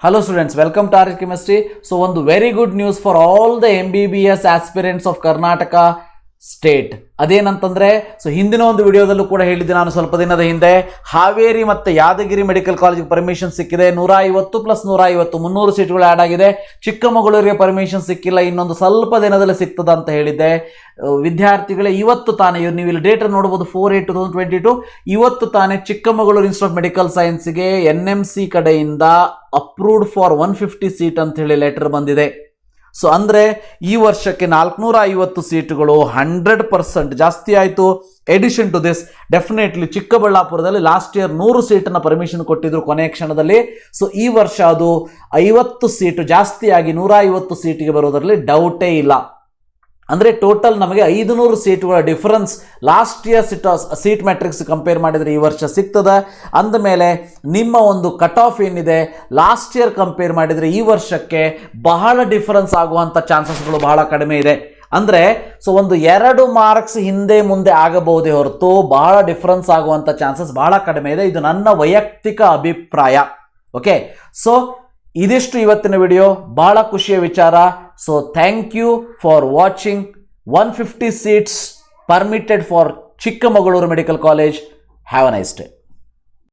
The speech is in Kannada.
Hello students, welcome to RHchemistry. So one very good news for all the MBBS aspirants of Karnataka state. ಅದೇನಂತಂದ್ರೆ ಹಿಂದಿನ ಒಂದು ವಿಡಿಯೋದಲ್ಲೂ ಕೂಡ ಹೇಳಿದ್ದೆ ನಾನು ಸ್ವಲ್ಪ ದಿನದ ಹಿಂದೆ ಹಾವೇರಿ ಮತ್ತೆ ಯಾದಗಿರಿ ಮೆಡಿಕಲ್ ಕಾಲೇಜಿಗೆ ಪರ್ಮಿಷನ್ ಸಿಕ್ಕಿದೆ. 150 + 150 300 ಸೀಟ್ಗಳು ಆಡ್ ಆಗಿದೆ. ಚಿಕ್ಕಮಗಳೂರಿಗೆ ಪರ್ಮಿಷನ್ ಸಿಕ್ಕಿಲ್ಲ, ಇನ್ನೊಂದು ಸ್ವಲ್ಪ ದಿನದಲ್ಲಿ ಸಿಗ್ತದ ಅಂತ ಹೇಳಿದ್ದೆ. ವಿದ್ಯಾರ್ಥಿಗಳೇ, ಇವತ್ತು ತಾನೇ ನೀವು ಇಲ್ಲಿ ಡೇಟ್ ನೋಡಬಹುದು 4/8/2022 ಇವತ್ತು ತಾನೇ ಚಿಕ್ಕಮಗಳೂರು ಇನ್ಸ್ಟಿಟ್ಯೂಟ್ ಆಫ್ ಮೆಡಿಕಲ್ ಸೈನ್ಸ್ಗೆ NMC ಕಡೆಯಿಂದ ಅಪ್ರೂವ್ಡ್ ಫಾರ್ 150 ಸೀಟ್ ಅಂತ ಹೇಳಿ ಲೆಟರ್ ಬಂದಿದೆ. ಸೊ ಅಂದರೆ ಈ ವರ್ಷಕ್ಕೆ 450 ಸೀಟುಗಳು 100% ಜಾಸ್ತಿ ಆಯಿತು. ಎಡಿಷನ್ ಟು ದಿಸ್ ಡೆಫಿನೆಟ್ಲಿ ಚಿಕ್ಕಬಳ್ಳಾಪುರದಲ್ಲಿ ಲಾಸ್ಟ್ ಇಯರ್ 100 ಸೀಟನ್ನು ಪರ್ಮಿಷನ್ ಕೊಟ್ಟಿದ್ರು ಕೊನೆಯ ಕ್ಷಣದಲ್ಲಿ. ಸೊ ಈ ವರ್ಷ ಅದು 50 ಸೀಟು ಜಾಸ್ತಿಯಾಗಿ 150 ಸೀಟಿಗೆ ಬರೋದರಲ್ಲಿ ಡೌಟೇ ಇಲ್ಲ. ಅಂದರೆ ಟೋಟಲ್ ನಮಗೆ 500 ಸೀಟುಗಳ difference last year seat matrix compare ಮಾಡಿದರೆ ಈ ವರ್ಷ ಸಿಗ್ತದೆ. ಅಂದಮೇಲೆ ನಿಮ್ಮ ಒಂದು ಕಟ್ ಆಫ್ ಏನಿದೆ ಲಾಸ್ಟ್ ಇಯರ್ ಕಂಪೇರ್ ಮಾಡಿದರೆ ಈ ವರ್ಷಕ್ಕೆ ಬಹಳ ಡಿಫರೆನ್ಸ್ ಆಗುವಂಥ ಚಾನ್ಸಸ್ಗಳು ಬಹಳ ಕಡಿಮೆ ಇದೆ. ಅಂದರೆ ಒಂದು 2 ಮಾರ್ಕ್ಸ್ ಹಿಂದೆ ಮುಂದೆ ಆಗಬಹುದೇ ಹೊರತು ಬಹಳ ಡಿಫರೆನ್ಸ್ ಆಗುವಂಥ ಚಾನ್ಸಸ್ ಬಹಳ ಕಡಿಮೆ ಇದೆ. ಇದು ನನ್ನ ವೈಯಕ್ತಿಕ ಅಭಿಪ್ರಾಯ. ಓಕೆ, ಸೊ ಇದಿಷ್ಟು ಇವತ್ತಿನ ವಿಡಿಯೋ. ಬಹಳ ಖುಷಿಯ ವಿಚಾರ. So thank you for watching. 150 seats permitted for Chikkamaluru Medical College. Have a nice day.